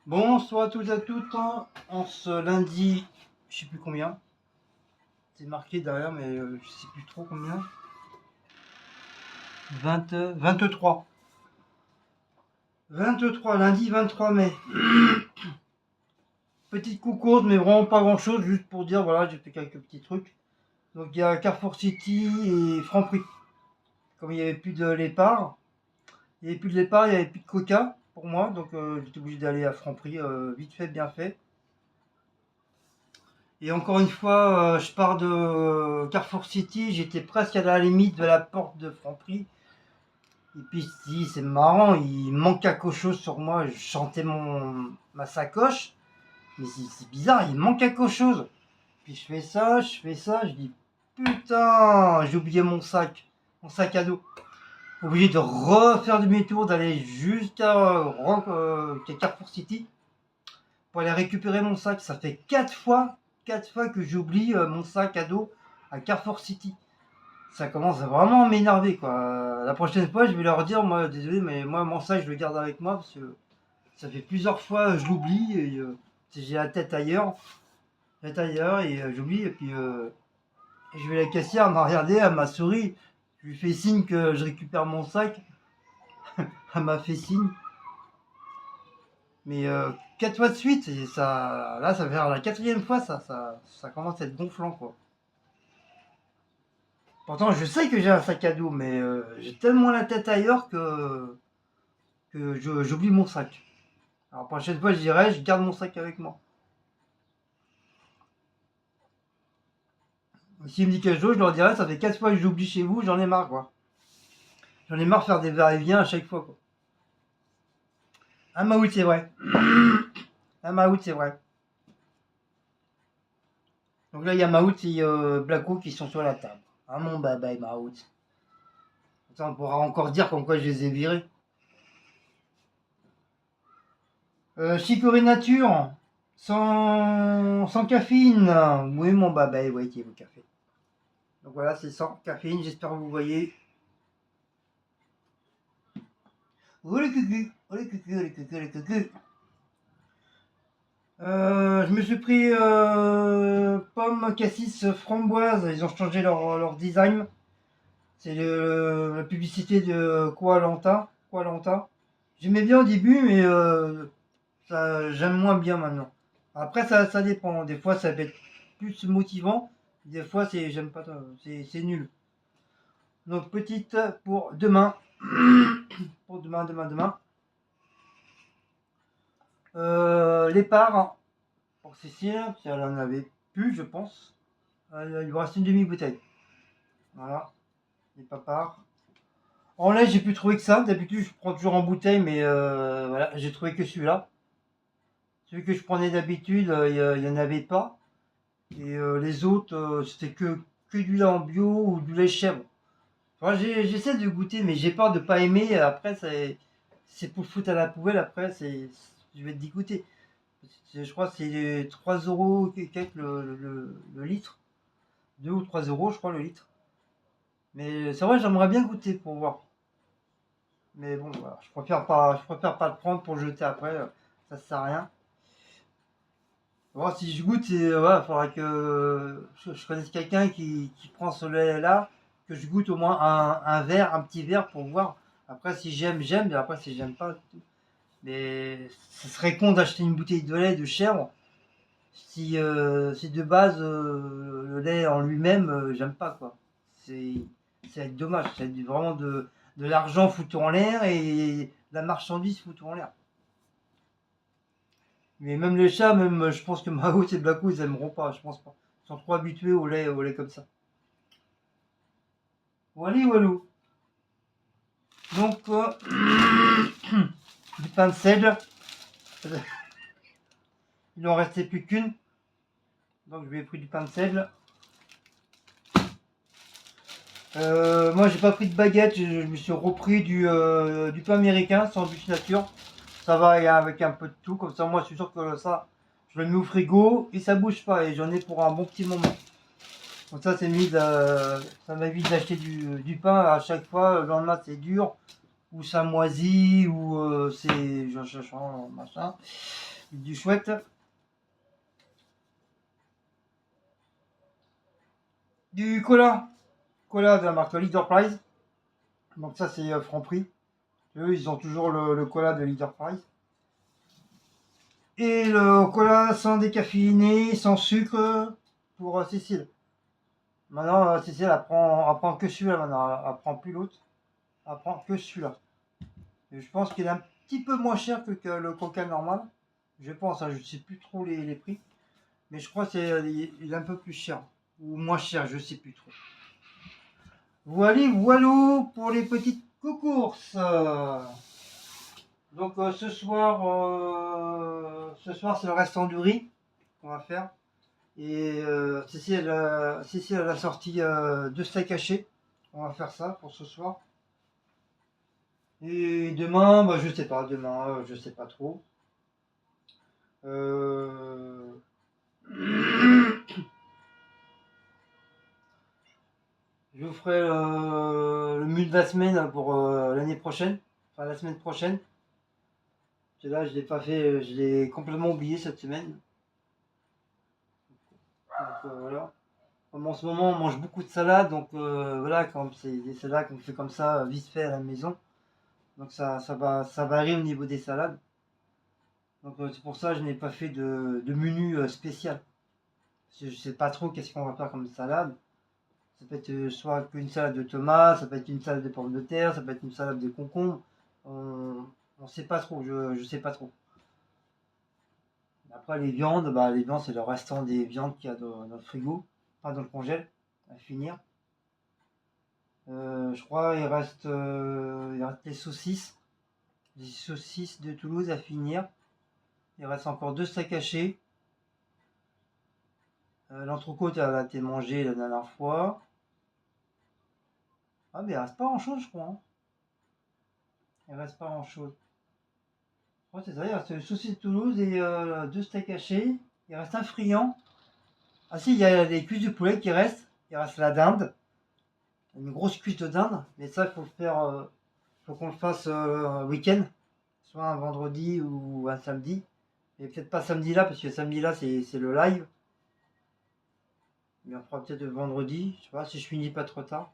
Bonsoir à tous et à toutes, hein. En ce lundi, je sais plus combien, c'est marqué derrière mais je sais plus trop combien, 23. 23, lundi 23 mai. Petite coucou, mais vraiment pas grand chose, juste pour dire voilà, j'ai fait quelques petits trucs. Donc il y a Carrefour City et Franprix. Comme il n'y avait plus de Lépar, il n'y avait plus de Lépar, il n'y avait plus de Coca pour moi, donc j'étais obligé d'aller à Franprix, vite fait, bien fait. Et encore une fois, je pars de Carrefour City, j'étais presque à la limite de la porte de Franprix. Et puis je dis, c'est marrant, il manque quelque chose sur moi. Je chantais ma sacoche, mais c'est bizarre, il manque quelque chose. Puis je fais ça, je dis, putain, j'ai oublié mon sac à dos. Obligé de refaire demi-tour, d'aller jusqu'à Carrefour City pour aller récupérer mon sac. Ça fait 4 fois que j'oublie mon sac à dos à Carrefour City. Ça commence à vraiment m'énerver quoi. La prochaine fois, je vais leur dire, moi, désolé, mais moi, mon sac, je le garde avec moi parce que ça fait plusieurs fois, je l'oublie et j'ai la tête ailleurs, et j'oublie et puis je vais la caissière, elle m'a regardé, elle m'a souri, je lui fais signe que je récupère mon sac, elle m'a fait signe, mais 4 fois de suite, et ça, là, ça va faire la quatrième fois, ça commence à être gonflant quoi. Pourtant, je sais que j'ai un sac à dos, mais j'ai tellement la tête ailleurs que j'oublie mon sac. Alors, la prochaine fois, je dirais, je garde mon sac avec moi. S'il me dit quelque chose, je leur dirais, ça fait 4 fois que j'oublie chez vous, j'en ai marre, quoi. J'en ai marre de faire des va-et-vient à chaque fois, quoi. Ah, Maout, c'est vrai. Ah, Maout, c'est vrai. Donc là, il y a Maout et Blacko qui sont sur la table. Ah, mon bye Maout. Ça, on pourra encore dire comme quoi je les ai virés. Chicorée nature, sans caféine. Oui, mon bye ouais, qui est le café. Donc voilà, c'est sans caféine, j'espère que vous voyez. Oh les cucu, oh les cucu, oh les cucu, oh les cucu. Je me suis pris pomme, cassis, framboise. Ils ont changé leur design. C'est la publicité de Koh-Lanta. J'aimais bien au début, mais j'aime moins bien maintenant. Après, ça dépend. Des fois, ça peut être plus motivant. Des fois, j'aime pas. C'est nul. Donc, petite pour demain. Pour demain. Les parts pour Cécile, si elle en avait plus, je pense. Il lui reste une demi-bouteille. Voilà, les papards. En lait, j'ai pu trouver que ça. D'habitude, je prends toujours en bouteille, mais voilà, j'ai trouvé que celui-là. Celui que je prenais d'habitude, il n'y en avait pas. Et les autres, c'était que du lait en bio ou du lait chèvre. Enfin, j'essaie de goûter, mais j'ai peur de pas aimer. Après, c'est pour foutre à la poubelle. Après, je vais être dégoûté. Je crois que c'est 3 euros quelques le litre. 2 ou 3 euros, je crois, le litre. Mais c'est vrai, j'aimerais bien goûter pour voir. Mais bon, voilà, je préfère pas le prendre pour le jeter après. Ça sert à rien. Bon, si je goûte, voilà, il faudra que je connaisse quelqu'un qui prend ce lait-là, que je goûte au moins un petit verre pour voir. Après, si j'aime, et après, si j'aime pas, c'est tout. Mais ce serait con d'acheter une bouteille de lait de chèvre si de base le lait en lui-même, j'aime pas quoi. C'est ça va être dommage, ça va être vraiment de l'argent foutu en l'air et de la marchandise foutu en l'air. Mais même les chats, même je pense que Mao et Blacko ils aimeront pas, je pense pas. Ils sont trop habitués au lait comme ça. Wally walou. Donc du pain de seigle. Il n'en restait plus qu'une. Donc je lui ai pris du pain de seigle. Moi j'ai pas pris de baguette, je me suis repris du pain américain sans bûche nature. Ça va avec un peu de tout, comme ça moi je suis sûr que ça, je le mets au frigo et ça bouge pas et j'en ai pour un bon petit moment. Donc ça m'évite d'acheter du pain à chaque fois, le lendemain c'est dur. ou ça moisit, ou c'est machin, du chouette. Du cola de la marque Leader Prize. Donc ça c'est Franprix. Eux ils ont toujours le cola de Leader Prize. Et le cola sans décaféiné, sans sucre pour Cécile. Maintenant Cécile elle prend que celui-là maintenant, elle prend plus l'autre. Elle prend que celui-là. Et je pense qu'il est un petit peu moins cher que le coca normal. Je pense, hein, je ne sais plus trop les prix. Mais je crois qu'il est un peu plus cher. Ou moins cher, je ne sais plus trop. Voilà, voilà pour les petites courses. Donc ce soir c'est le restant du riz qu'on va faire. Et Cécile elle a sorti 2 steaks hachés. On va faire ça pour ce soir. Et demain, bah, je sais pas, demain, je sais pas trop. Euh, Je vous ferai le menu de la semaine pour l'année prochaine, enfin la semaine prochaine. Parce que là, je l'ai pas fait, je l'ai complètement oublié cette semaine. Donc voilà. Comme en ce moment, on mange beaucoup de salades, donc voilà, comme c'est des salades qu'on fait comme ça, vite fait à la maison. Donc ça varie au niveau des salades. Donc c'est pour ça que je n'ai pas fait de menu spécial. Parce que je sais pas trop qu'est-ce qu'on va faire comme salade. Ça peut être soit une salade de tomates, ça peut être une salade de pommes de terre, ça peut être une salade de concombres. On sait pas trop, je sais pas trop. Après les viandes, bah, les viandes c'est le restant des viandes qu'il y a dans le frigo, pas dans le congèle, à finir. Je crois il reste les saucisses de Toulouse à finir. Il reste encore 2 steaks hachés. L'entrecôte elle a été mangée la dernière fois. Ah mais il reste pas grand chose je crois, hein. Il reste pas grand chose. Ouais, c'est ça, il reste saucisses de Toulouse et 2 steaks hachés. Il reste un friand. Ah si, il y a des cuisses de poulet qui restent. Il reste la dinde. Une grosse cuisse de dinde. Mais ça, il faut le faire. Faut qu'on le fasse un week-end. Soit un vendredi ou un samedi. Et peut-être pas samedi là, parce que samedi là, c'est le live. Mais on fera peut-être le vendredi. Je sais pas si je finis pas trop tard.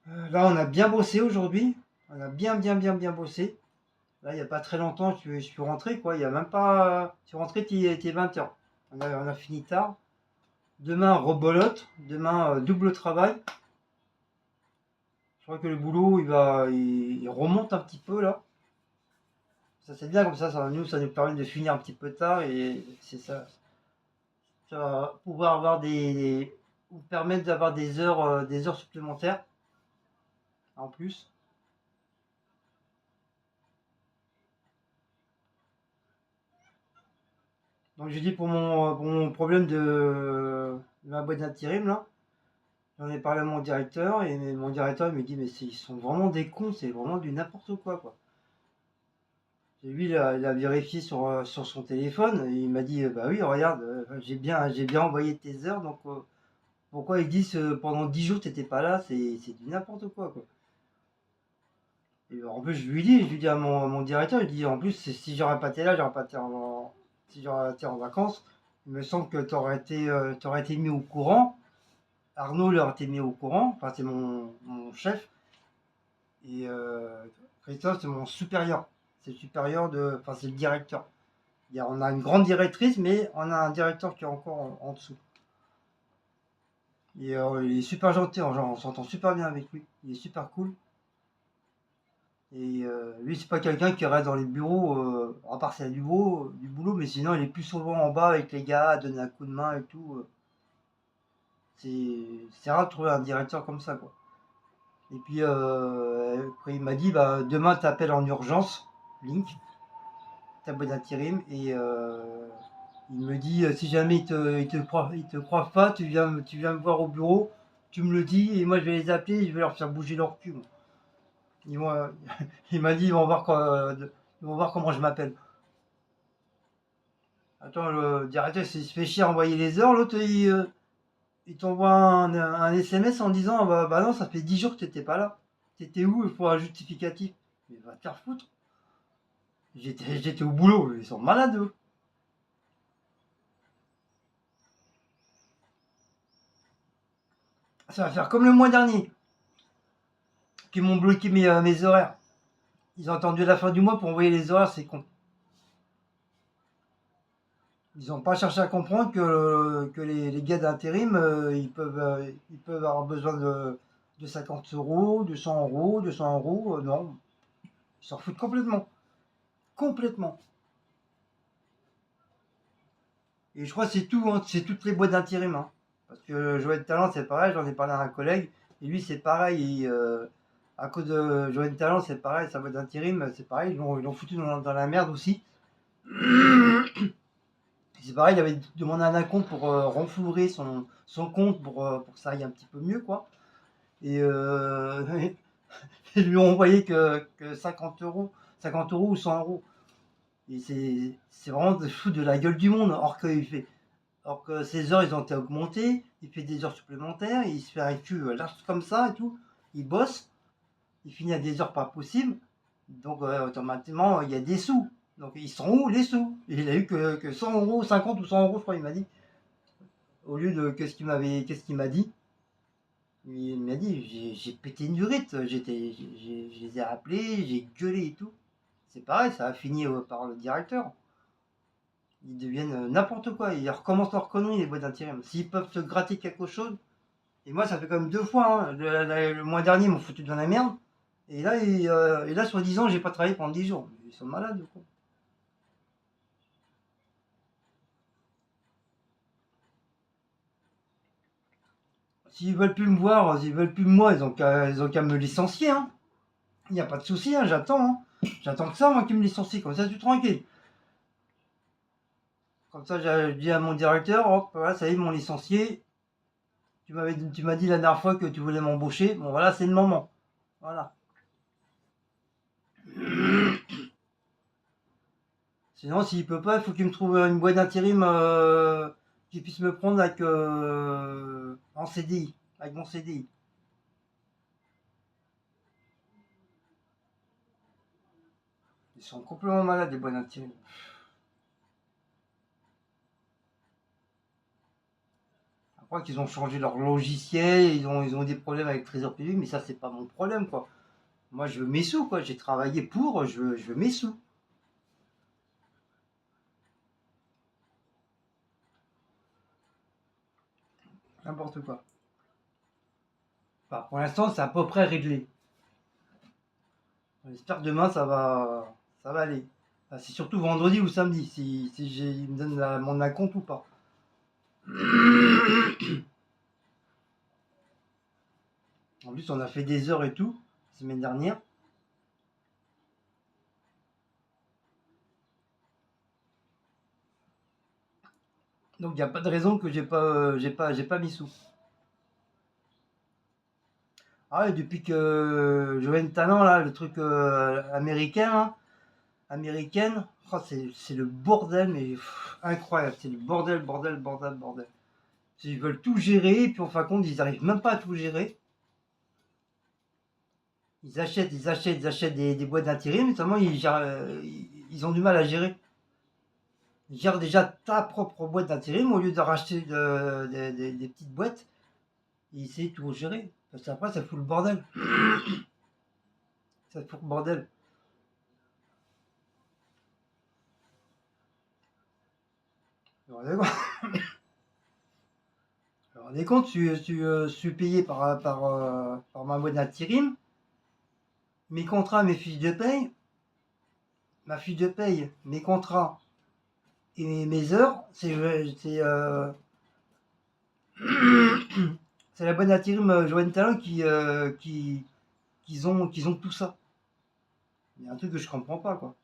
Là, on a bien bossé aujourd'hui. On a bien bossé. Là, il n'y a pas très longtemps, je suis rentré, quoi. Il y a même pas. Je suis rentré, il était 20h. On a fini tard. Demain, rebolote. Demain, double travail. Je crois que le boulot, il remonte un petit peu, là. Ça, c'est bien, comme ça nous permet de finir un petit peu tard. Et c'est ça. Ça va pouvoir avoir vous permettre d'avoir des heures supplémentaires. En plus. Donc, j'ai dit pour mon problème de ma boîte d'intérim, là. J'en ai parlé à mon directeur et mon directeur il me dit mais ils sont vraiment des cons, c'est vraiment du n'importe quoi. Et lui il a vérifié sur son téléphone et il m'a dit bah oui regarde j'ai bien envoyé tes heures donc pourquoi ils disent pendant 10 jours t'étais pas là c'est du n'importe quoi. Et en plus je lui dis à mon directeur il dit en plus si j'aurais pas été là j'aurais pas été si j'aurais été en vacances il me semble que t'aurais été mis au courant. Arnaud leur a été mis au courant, enfin c'est mon chef, et Christophe c'est mon supérieur. C'est le supérieur enfin c'est le directeur. On a une grande directrice, mais on a un directeur qui est encore en dessous. Et il est super gentil, genre, on s'entend super bien avec lui. Il est super cool. Et lui c'est pas quelqu'un qui reste dans les bureaux, à part c'est du boulot, mais sinon il est plus souvent en bas avec les gars, à donner un coup de main et tout. C'est rare de trouver un directeur comme ça quoi. Et puis après il m'a dit bah demain t'appelles en urgence, Link, ta boîte d'intérim, et il me dit si jamais ils te croient pas, tu viens me voir au bureau, tu me le dis et moi je vais les appeler et je vais leur faire bouger leur cul. Ils vont, il m'a dit ils vont voir comment je m'appelle. Attends, le directeur il se fait chier à envoyer les heures, l'autre il t'envoie un SMS en disant bah non ça fait 10 jours que t'étais pas là. T'étais où pour un justificatif? Mais va te faire foutre. J'étais au boulot, ils sont malades eux. Ça va faire comme le mois dernier, qui m'ont bloqué mes horaires. Ils ont attendu la fin du mois pour envoyer les horaires, c'est con. Ils n'ont pas cherché à comprendre que les gars d'intérim, ils peuvent avoir besoin de 50 euros, de 100 euros, de 100 euros. Non, ils s'en foutent complètement. Complètement. Et je crois que c'est tout, hein, c'est toutes les boîtes d'intérim. Hein. Parce que Joël Talent, c'est pareil, j'en ai parlé à un collègue, et lui, c'est pareil. À cause de Joël Talent, c'est pareil, sa boîte d'intérim, c'est pareil, ils l'ont foutu dans la merde aussi. C'est pareil, il avait demandé un compte pour renflouer son compte pour que ça aille un petit peu mieux, quoi. Et ils lui ont envoyé que 50 euros, 50 euros ou 100 euros. Et c'est vraiment de foutre de la gueule du monde. Alors que ses heures, ils ont été augmentées, il fait des heures supplémentaires, il se fait un cul large comme ça et tout. Il bosse, il finit à des heures pas possibles. Donc automatiquement, il y a des sous. Donc ils sont où les sous? Il a eu que 100 euros, 50 ou 100 euros, je crois, il m'a dit. Au lieu de qu'est-ce qu'il m'a dit? Il m'a dit, j'ai pété une durite, je les ai appelés, j'ai gueulé et tout. C'est pareil, ça a fini par le directeur. Ils deviennent n'importe quoi, ils recommencent leur connerie, les boîtes d'intérim. S'ils peuvent se gratter quelque chose, et moi ça fait quand même 2 fois, hein. Le mois dernier ils m'ont foutu dans la merde, et là soi-disant j'ai pas travaillé pendant 10 jours. Ils sont malades quoi. S'ils veulent plus me voir, s'ils veulent plus de moi, ils ont qu'à me licencier. Hein. Il n'y a pas de souci, hein, j'attends. Hein. J'attends que ça, moi, qu'ils me licencient. Comme ça, je suis tranquille. Comme ça, je dis à mon directeur, hop, voilà, ça y est, ils m'ont licencié. Tu m'as dit la dernière fois que tu voulais m'embaucher. Bon, voilà, c'est le moment. Voilà. Sinon, s'il peut pas, il faut qu'il me trouve une boîte d'intérim qui puisse me prendre en CDI, avec mon CDI. Ils sont complètement malades, les boîtes d'intérim. Je crois qu'ils ont changé leur logiciel, ils ont des problèmes avec Trésor public, mais ça, c'est pas mon problème, quoi. Moi, je veux mes sous, quoi. J'ai travaillé pour, je veux mes sous. N'importe quoi. Enfin, pour l'instant, c'est à peu près réglé. J'espère que demain, ça va aller. Enfin, c'est surtout vendredi ou samedi, si il me donne mon acompte ou pas. En plus, on a fait des heures et tout, la semaine dernière. Donc, il n'y a pas de raison que j'ai pas mis sous. Ah, et depuis que Joël Talent, là, le truc américain, là, américaine, oh, c'est le bordel, mais incroyable. C'est le bordel, bordel, bordel, bordel. Ils veulent tout gérer, et puis en fin de compte, ils n'arrivent même pas à tout gérer. Ils achètent des boîtes d'intérim, mais seulement ils ont du mal à gérer. Ils gèrent déjà ta propre boîte d'intérim au lieu de racheter des petites boîtes. Ils essaient de tout gérer. Parce qu'après, ça fout le bordel. Ça fout le bordel. Alors, rendez compte, je suis payé par ma boîte d'intérim. Mes contrats, mes fiches de paye, ma fiche de paye, mes contrats et mes heures, c'est la boîte d'intérim Joanne Talent qu'ils ont tout ça. Il y a un truc que je comprends pas, quoi.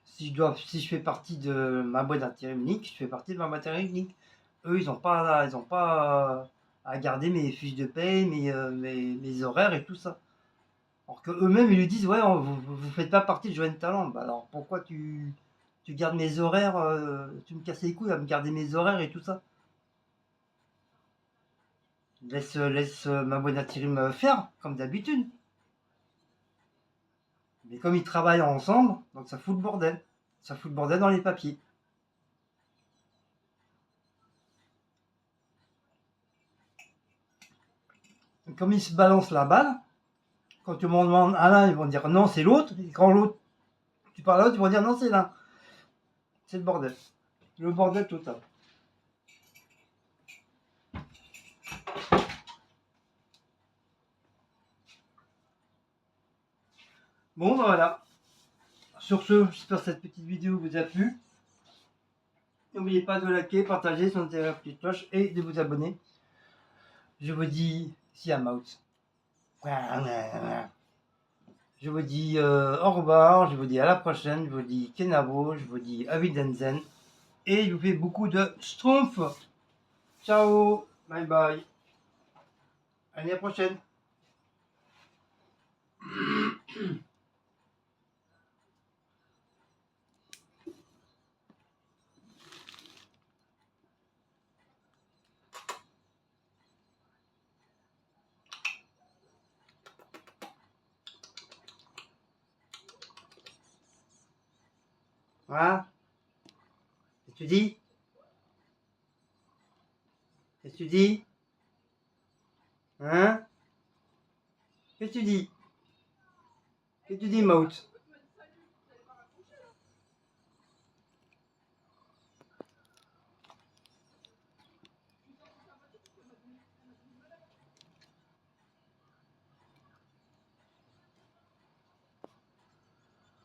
Si je fais partie de ma boîte d'intérim unique, je fais partie de ma boîte d'intérim unique. Eux, ils ont pas à garder mes fiches de paye, mes horaires et tout ça. Alors que eux-mêmes, ils lui disent, ouais, vous faites pas partie de Joanne Talent. Bah alors, pourquoi tu gardes mes horaires, tu me casses les couilles à me garder mes horaires et tout ça. laisse ma bonne intérim faire, comme d'habitude. Mais comme ils travaillent ensemble, donc ça fout le bordel. Ça fout le bordel dans les papiers. Et comme ils se balancent la balle, quand tu m'en demandes à l'un, ils vont dire non, c'est l'autre. Et quand l'autre, tu parles à l'autre, ils vont dire non, c'est l'un. C'est le bordel. Le bordel total. Bon, ben voilà. Sur ce, j'espère que cette petite vidéo vous a plu. N'oubliez pas de liker, partager, sonner la petite cloche et de vous abonner. Je vous dis, si I'm out. Je vous dis au revoir, je vous dis à la prochaine, je vous dis Kenavo, je vous dis Avidenzen et je vous fais beaucoup de schtroumpf. Ciao, bye bye. À la prochaine. Voilà. Qu'est-ce que tu dis? Qu'est-ce que tu dis? Hein? Qu'est-ce que tu dis? Qu'est-ce que tu dis, Maut?